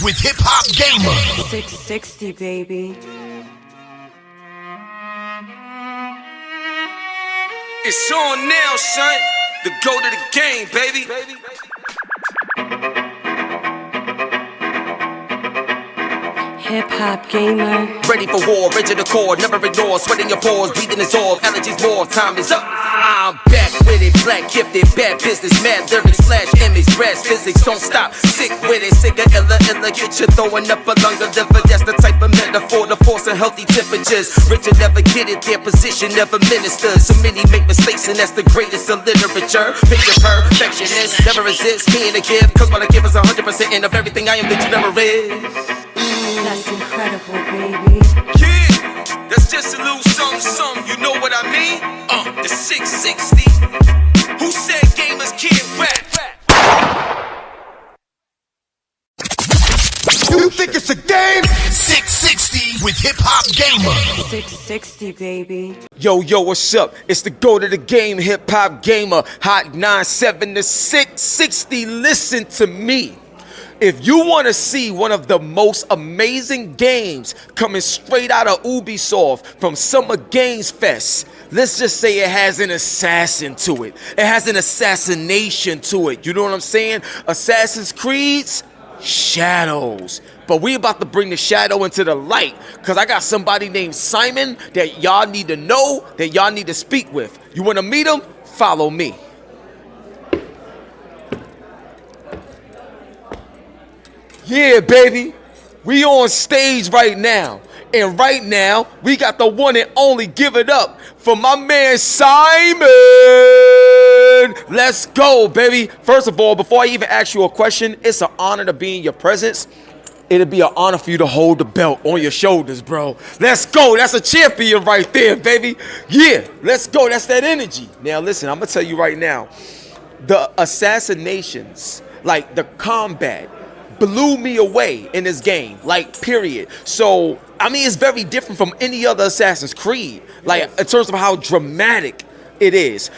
with HipHopGamer. 660, baby. It's on now, son. The go to the game, baby. HipHopGamer. Ready for war, ready to core, never ignore. Sweating your pores, breathing is all. Allergies more, time is up. I'm back with it, black gifted, bad business, mad lyrics, flash image, brass physics, don't stop. Sick with it, sicker, illa, get you throwing up a longer liver. That's the type of metaphor to force and healthy temperatures. Richard never get it, their position never ministers. So many make mistakes, and that's the greatest of literature. Picture perfectionist, never resist being a gift. Cause what I give is 100% of everything I am that you never is. That's incredible, baby. Yeah, that's just a little something, you know what I mean? The 660. Who said gamers can't rap? You think it's a game? 660 with HipHopGamer. 660, baby. Yo, what's up? It's the go to the game, HipHopGamer. Hot 97 to 660. Listen to me. If you want to see one of the most amazing games coming straight out of Ubisoft from Summer Games Fest, let's just say it has an assassin to it. It has an assassination to it. You know what I'm saying? Assassin's Creed's shadows. But we about to bring the shadow into the light, because I got somebody named Simon that y'all need to know, that y'all need to speak with. You want to meet him? Follow me. Yeah, baby, we on stage right now. And right now, we got the one and only Give It Up for my man Simon. Let's go, baby. First of all, before I even ask you a question, it's an honor to be in your presence. It'd be an honor for you to hold the belt on your shoulders, bro. Let's go. That's a champion right there, baby. Yeah, let's go. That's that energy. Now, listen, I'm going to tell you right now, the assassinations, like the combat, blew me away in this game, like, period. So, I mean, it's very different from any other Assassin's Creed, like, in terms of how dramatic it is.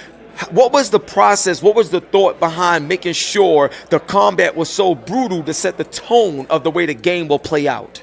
What was the process, what was the thought behind making sure the combat was so brutal to set the tone of the way the game will play out?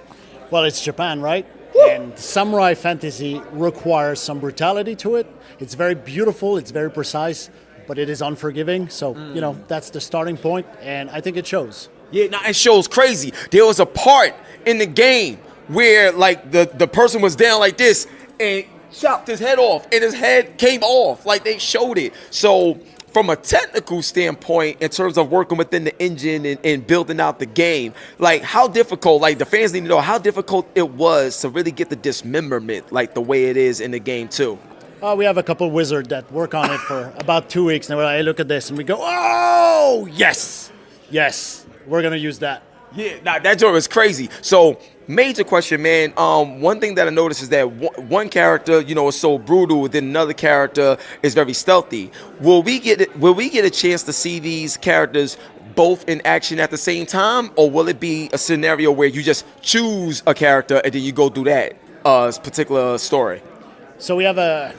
Well, it's Japan, right? And samurai fantasy requires some brutality to it. It's very beautiful, it's very precise, but it is unforgiving. So, you know, that's the starting point, and I think it shows. Yeah, now it shows crazy. There was a part in the game where, like, the person was down like this and chopped his head off, and his head came off. Like, they showed it. So, from a technical standpoint, in terms of working within the engine and building out the game, like, how difficult, like, the fans need to know how difficult it was to really get the dismemberment, like, the way it is in the game, too. We have a couple wizards that work on it for about 2 weeks, and we're like, hey, look at this, and we go, oh, yes, we're going to use that. Yeah, nah, that joke is crazy. So, major question, man. One thing that I noticed is that one character, you know, is so brutal, then another character is very stealthy. Will we get a chance to see these characters both in action at the same time, or will it be a scenario where you just choose a character and then you go through that particular story? So we have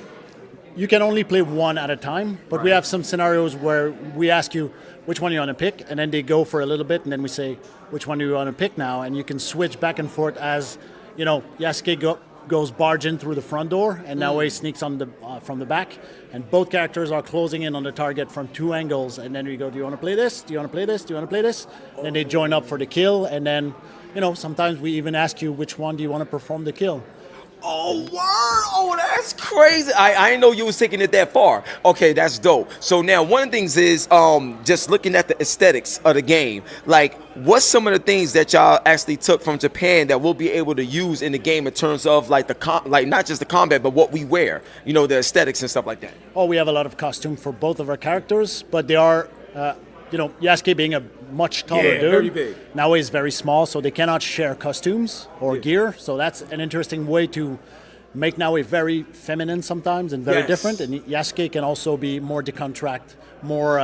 you can only play one at a time, but right. We have some scenarios where we ask you which one you want to pick, and then they go for a little bit, and then we say, which one do you want to pick now? And you can switch back and forth as, you know, Yasuke goes barging through the front door, and now he sneaks on from the back, and both characters are closing in on the target from two angles, and then we go, do you want to play this? Do you want to play this? Do you want to play this? And then they join up for the kill, and then, you know, sometimes we even ask you which one do you want to perform the kill. Oh, word! Oh, that's crazy. I didn't know you was taking it that far. Okay, that's dope. So now one of the things is just looking at the aesthetics of the game. Like, what's some of the things that y'all actually took from Japan that we'll be able to use in the game in terms of like like not just the combat, but what we wear, you know, the aesthetics and stuff like that? Oh, we have a lot of costume for both of our characters, but they are you know, Yasuke being a much taller dude, very big. Now he's very small, so they cannot share costumes or gear. So that's an interesting way to make Naoe very feminine sometimes and very different. And Yasuke can also be more decontract, more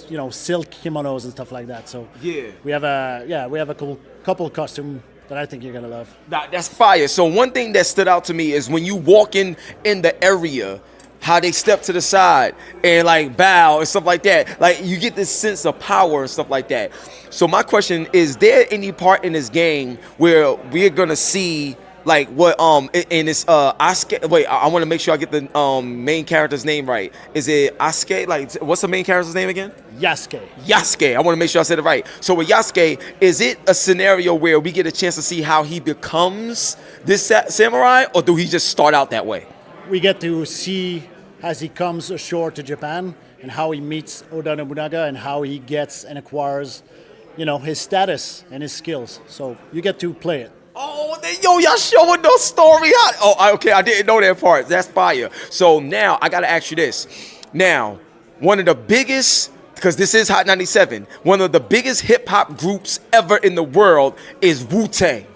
you know, silk kimonos and stuff like that. So we have a couple costume that I think you're gonna love. That's fire. So one thing that stood out to me is when you walk in the area, how they step to the side and like bow and stuff like that. Like you get this sense of power and stuff like that. So my question is there any part in this game where we're gonna see like what in this Asuke? Wait, I want to make sure I get the main character's name right. Is it Asuke? Like what's the main character's name again? Yasuke. I want to make sure I said it right. So with Yasuke, is it a scenario where we get a chance to see how he becomes this samurai, or do he just start out that way? We get to see as he comes ashore to Japan and how he meets Oda Nobunaga and how he gets and acquires, his status and his skills. So you get to play it. Oh, y'all showing the story. Okay, I didn't know that part. That's fire. So now I gotta ask you this. Now, one of the biggest, because this is Hot 97, one of the biggest hip hop groups ever in the world is Wu-Tang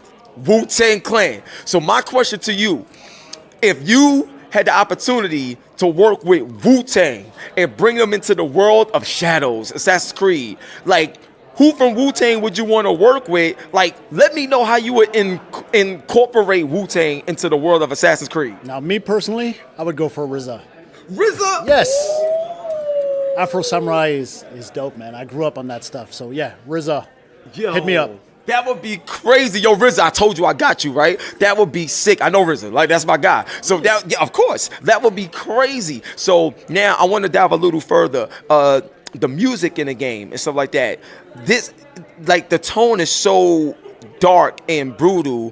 Clan. So my question to you, if you had the opportunity to work with Wu-Tang and bring them into the world of Shadows, Assassin's Creed, like, who from Wu-Tang would you want to work with? Like, let me know how you would incorporate Wu-Tang into the world of Assassin's Creed. Now, me personally, I would go for RZA. RZA? Yes. Afro Samurai is dope, man. I grew up on that stuff. So, yeah, RZA. Yo, hit me up. That would be crazy. Yo, RZA, I told you I got you, right? That would be sick. I know RZA. Like, that's my guy. So, that, yeah, of course, that would be crazy. So, now I want to dive a little further. The music in the game and stuff like that. This, like, the tone is so dark and brutal.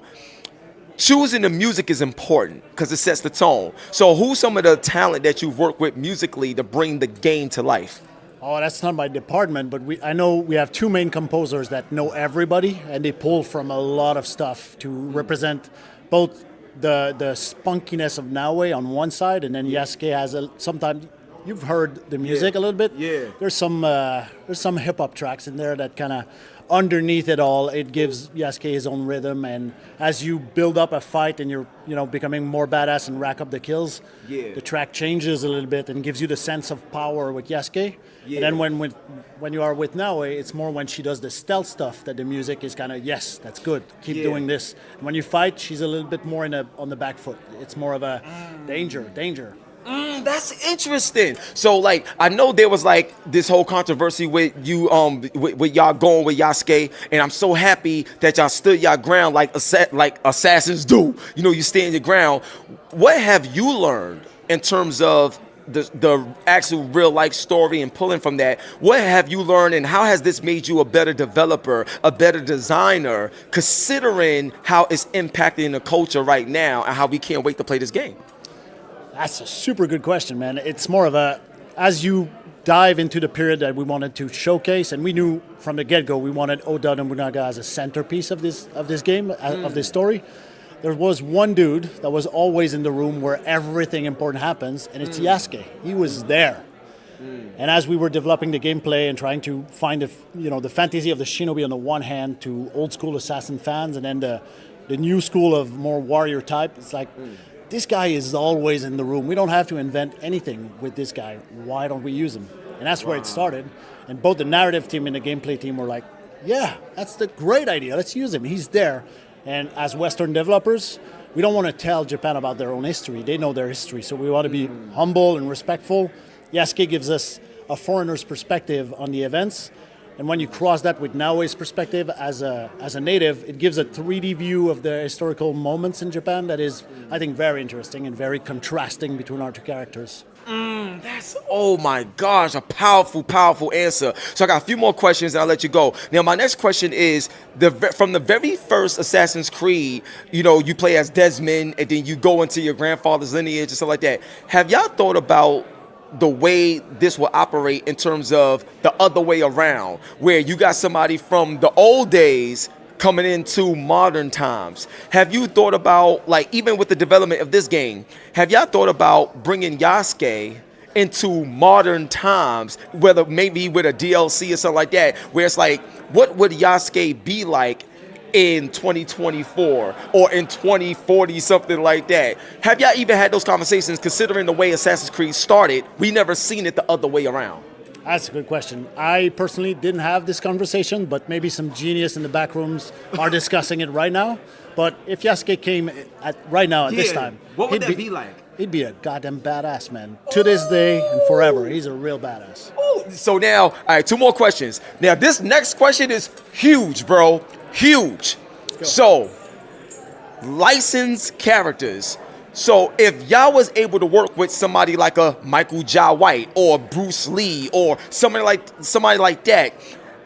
Choosing the music is important because it sets the tone. So who's some of the talent that you've worked with musically to bring the game to life? Oh, that's not my department, but I know we have two main composers that know everybody, and they pull from a lot of stuff to represent both the spunkiness of Naue on one side, and then Yasuke has sometimes. You've heard the music a little bit. Yeah. There's some hip hop tracks in there that kind of underneath it all, it gives Yasuke his own rhythm. And as you build up a fight and you're becoming more badass and rack up the kills, the track changes a little bit and gives you the sense of power with Yasuke. Yeah. And then when you are with Naue, it's more when she does the stealth stuff that the music is kind of, yes, that's good. Keep doing this. And when you fight, she's a little bit more on the back foot. It's more of a danger. That's interesting. So, like, I know there was like this whole controversy with you, with y'all going with Yasuke, and I'm so happy that y'all stood y'all ground like assassins do. You stand your ground. What have you learned in terms of the actual real life story and pulling from that? What have you learned, and how has this made you a better developer, a better designer, considering how it's impacting the culture right now and how we can't wait to play this game? That's a super good question, man. It's more of as you dive into the period that we wanted to showcase, and we knew from the get-go we wanted Oda Nobunaga as a centerpiece of this game, of this story. There was one dude that was always in the room where everything important happens, and it's Yasuke. He was there. And as we were developing the gameplay and trying to find the fantasy of the shinobi on the one hand to old school assassin fans, and then the new school of more warrior type, it's like, this guy is always in the room. We don't have to invent anything with this guy. Why don't we use him? And that's where it started. And both the narrative team and the gameplay team were like, yeah, that's the great idea. Let's use him. He's there. And as Western developers, we don't want to tell Japan about their own history. They know their history. So we want to be humble and respectful. Yasuke gives us a foreigner's perspective on the events. And when you cross that with Naue's perspective as a native, it gives a 3D view of the historical moments in Japan that is, I think, very interesting and very contrasting between our two characters. That's, oh my gosh, a powerful, powerful answer. So I got a few more questions and I'll let you go. Now, my next question is, from the very first Assassin's Creed, you play as Desmond and then you go into your grandfather's lineage and stuff like that. Have y'all thought about the way this will operate in terms of the other way around, where you got somebody from the old days coming into modern times? Have you thought about, like, even with the development of this game, have y'all thought about bringing Yasuke into modern times, whether maybe with a DLC or something like that, where it's like, what would Yasuke be like in 2024 or in 2040, something like that? Have y'all even had those conversations, considering the way Assassin's Creed started? We never seen it the other way around. That's a good question. I personally didn't have this conversation, but maybe some genius in the back rooms are discussing it right now. But if Yasuke came right now at this time, what would that be like? He'd be a goddamn badass, man. To this day and forever, he's a real badass. Ooh, so now, all right, 2 more questions. Now, this next question is huge, bro. Huge. So, licensed characters. So, if y'all was able to work with somebody like a Michael Jai White or Bruce Lee or somebody like that,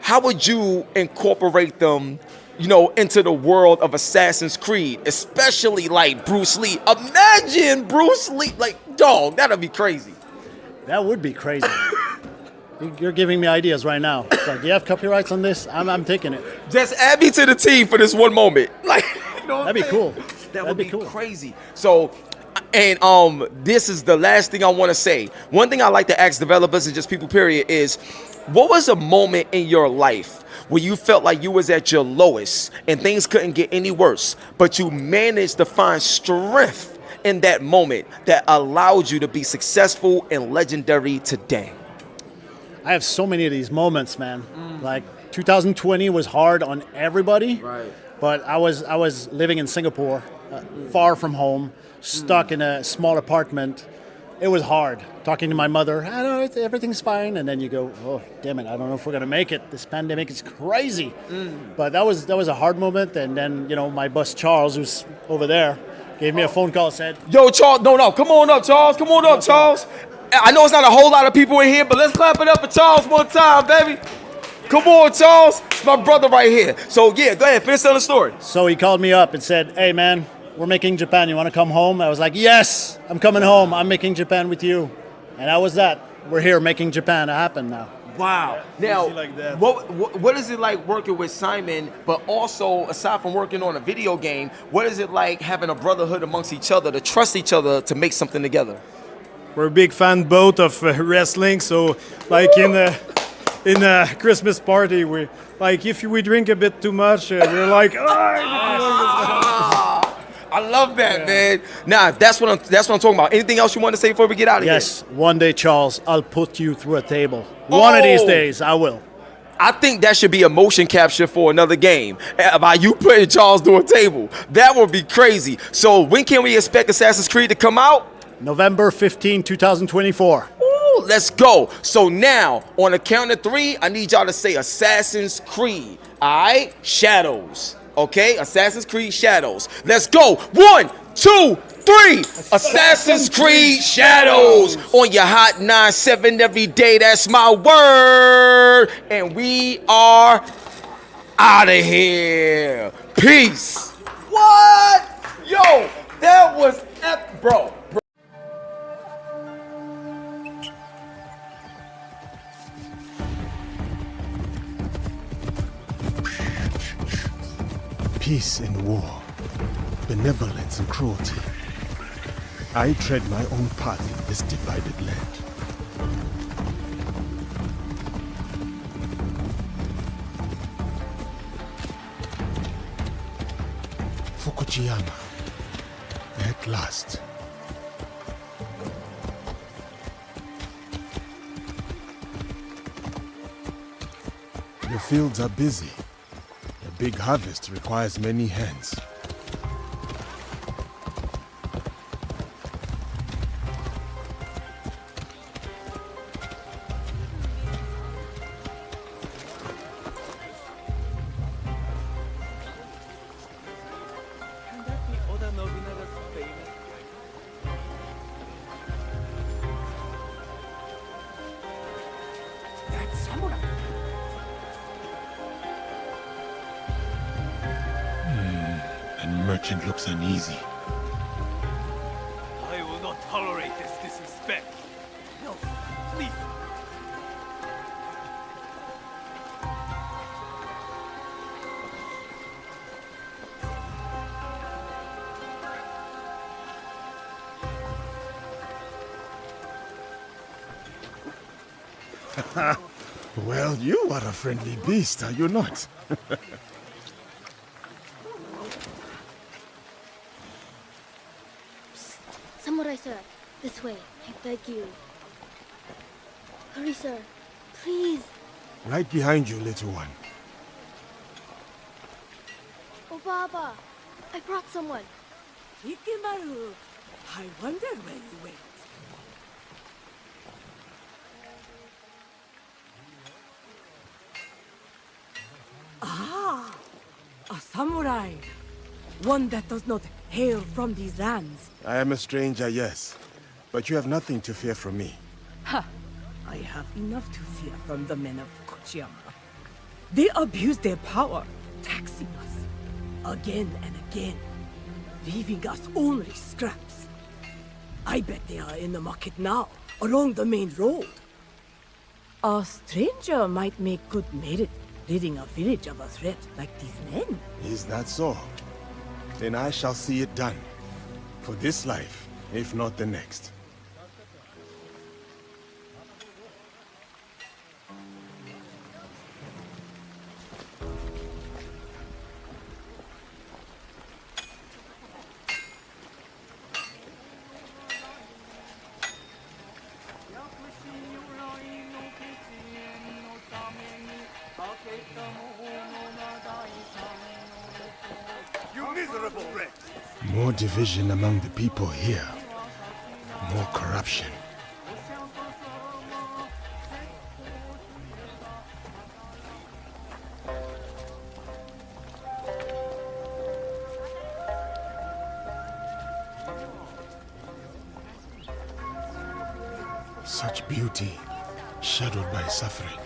how would you incorporate them, you know, into the world of Assassin's Creed, especially like Bruce Lee? Imagine Bruce Lee, like, dog, that'd be crazy. That would be crazy. You're giving me ideas right now. So, do you have copyrights on this? I'm taking it. Just add me to the team for this one moment. Like, you know what That'd be I'm saying? cool. That That'd would be be cool. crazy. So, and this is the last thing I want to say. One thing I like to ask developers and just people, period, is what was a moment in your life where you felt like you was at your lowest and things couldn't get any worse, but you managed to find strength in that moment that allowed you to be successful and legendary today? I have so many of these moments, man. Like 2020 was hard on everybody. Right. But I was living in Singapore, far from home, stuck in a small apartment. It was hard. Talking to my mother, I don't know, everything's fine. And then you go, oh, damn it, I don't know if we're gonna make it. This pandemic is crazy. But that was a hard moment. And then, you know, my boss Charles, who's over there, gave me a phone call, said, Yo, Charles, no, come on up, Charles. Come on up, Charles. I know it's not a whole lot of people in here, but let's clap it up for Charles one time, baby. Come on, Charles. It's my brother right here. So, yeah, go ahead. Finish telling the story. so he called me up and said, hey, man, we're making Japan. You want to come home? I was like, yes, I'm coming home. I'm making Japan with you. And that was that. We're here making Japan happen now. Wow. Now, easy like that. what is it like working with Simon, but also, aside from working on a video game, what is it like having a brotherhood amongst each other, to trust each other to make something together? We're a big fan both of wrestling, so like in a Christmas party, we like if we drink a bit too much, we're like, I love that, man. Nah, that's what I'm talking about. Anything else you want to say before we get out of here? Yes, one day, Charles, I'll put you through a table. One of these days, I will. I think that should be a motion capture for another game. By you putting Charles through a table. That would be crazy. So when can we expect Assassin's Creed to come out? November 15, 2024. Ooh, let's go. So now, on the count of 3, I need y'all to say Assassin's Creed. All right? Shadows. Okay? Assassin's Creed Shadows. Let's go. 1, 2, 3. Assassin's Creed Shadows. On your hot 9-7 every day. That's my word. And we are out of here. Peace. What? Yo, that was epic, bro. Peace and war, benevolence and cruelty. I tread my own path in this divided land. Fukujiyama, at last. The fields are busy. A big harvest requires many hands. And merchant looks uneasy. I will not tolerate this disrespect. No, please. Well, you are a friendly beast, are you not? Samurai sir, this way, I beg you. Hurry sir, please. Right behind you, little one. Oh Baba, I brought someone. I wonder where you went. Ah, a samurai. One that does not hail from these lands. I am a stranger, yes. But you have nothing to fear from me. Ha! I have enough to fear from the men of Kochiyama. They abuse their power, taxing us again and again, leaving us only scraps. I bet they are in the market now, along the main road. A stranger might make good merit, ridding a village of a threat like these men. Is that so? Then I shall see it done. For this life, if not the next. You miserable wretch! More division among the people here. More corruption. Such beauty, shadowed by suffering.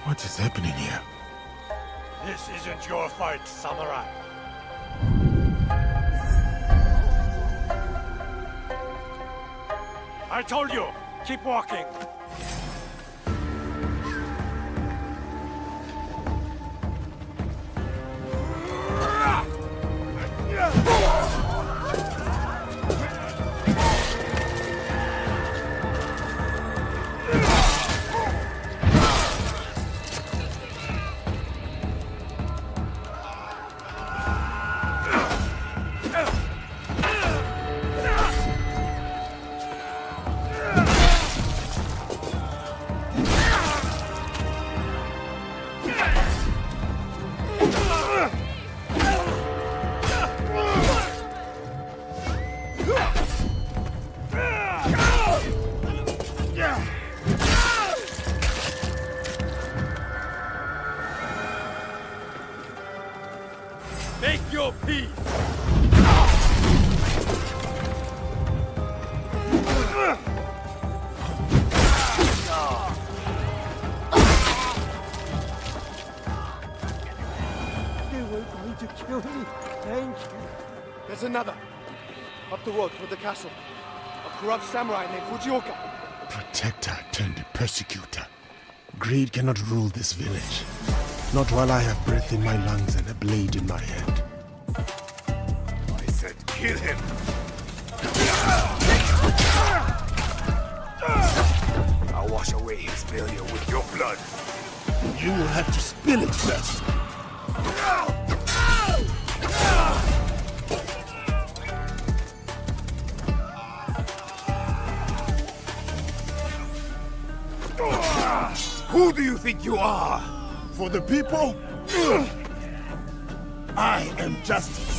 What is happening here? This isn't your fight, samurai. I told you, keep walking. Make your peace! They were going to kill me. Thank you. There's another. Up the road toward the castle. A corrupt samurai named Fujioka. Protector turned persecutor. Greed cannot rule this village. Not while I have breath in my lungs and a blade in my hand. I said kill him! I'll wash away his failure with your blood. You will have to spill it first. Who do you think you are? For the people, I am justice.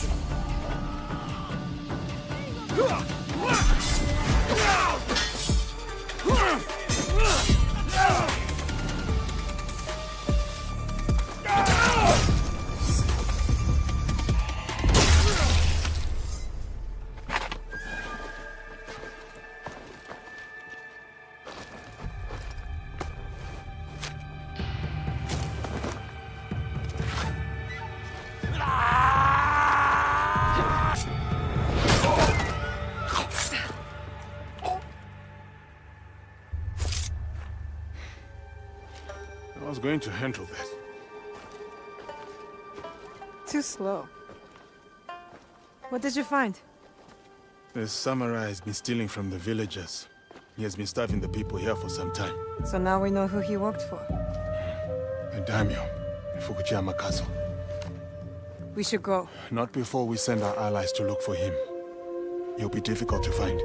I was going to handle that. Too slow. What did you find? The samurai has been stealing from the villagers. He has been starving the people here for some time. So now we know who he worked for. A daimyo in Fukuchiyama Castle. We should go. Not before we send our allies to look for him. He'll be difficult to find.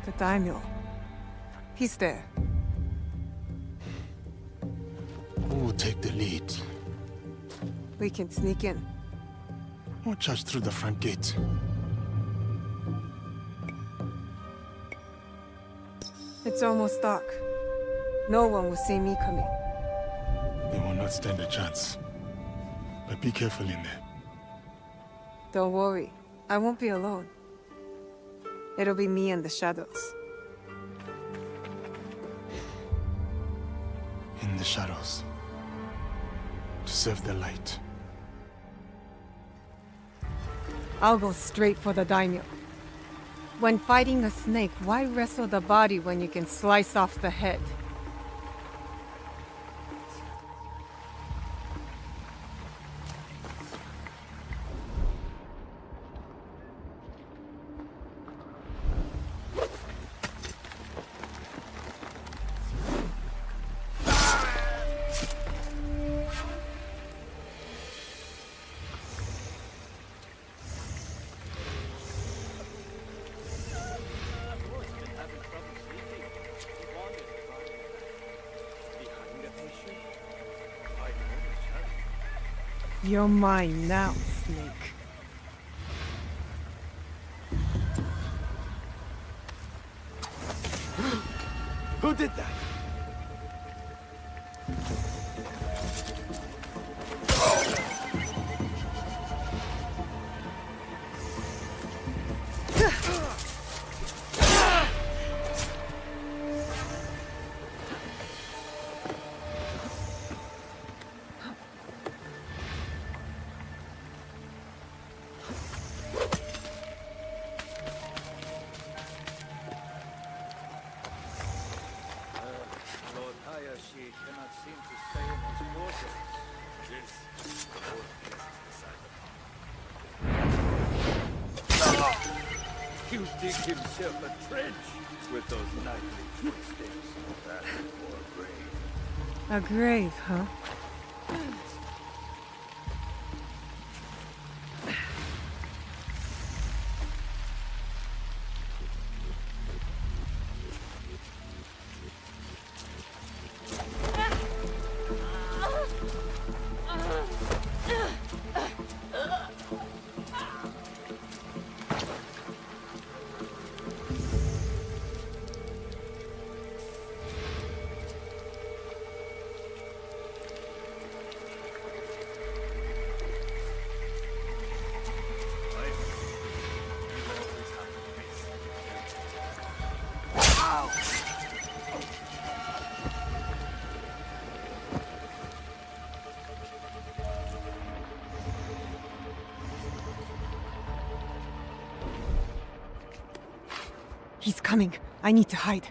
The daimyo. He's there. Who will take the lead? We can sneak in. Or charge through the front gate? It's almost dark. No one will see me coming. They will not stand a chance. But be careful in there. Don't worry. I won't be alone. It'll be me and the shadows. In the shadows. To serve the light. I'll go straight for the daimyo. When fighting a snake, why wrestle the body when you can slice off the head? You're mine now, Snake. Who did that? You dig himself a trench with those nightly footsteps. That or a grave. A grave, huh? He's coming. I need to hide.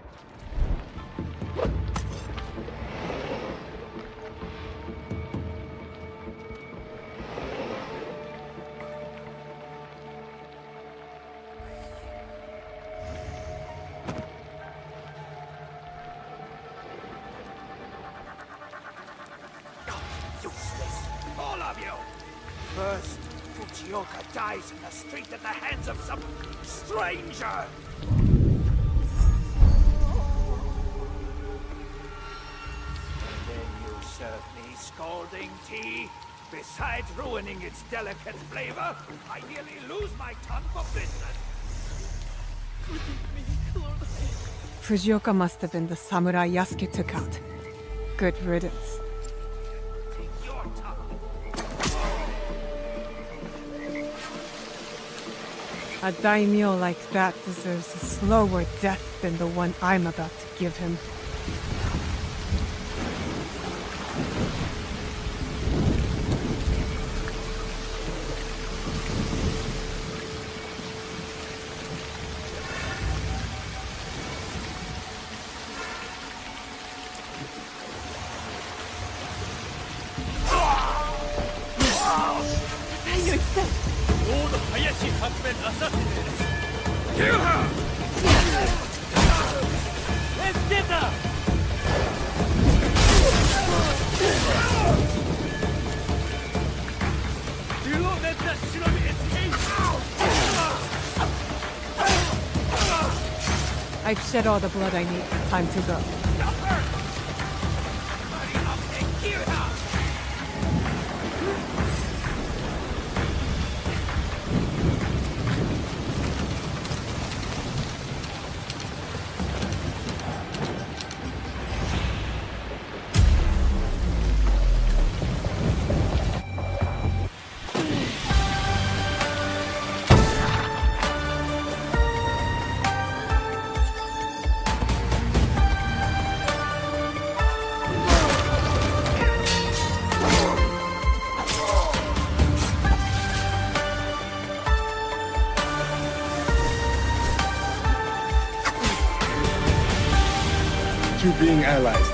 Useless, all of you! First, Fujioka dies in the street at the hands of some stranger! Serve me scalding tea. Besides ruining its delicate flavor, I nearly lose my tongue for business. Fujioka must have been the samurai Yasuke took out. Good riddance. Take your tongue. A daimyo like that deserves a slower death than the one I'm about to give him. Let's get her! You don't let that shinobi escape! I I've shed all the blood I need. Time to go. You being allies.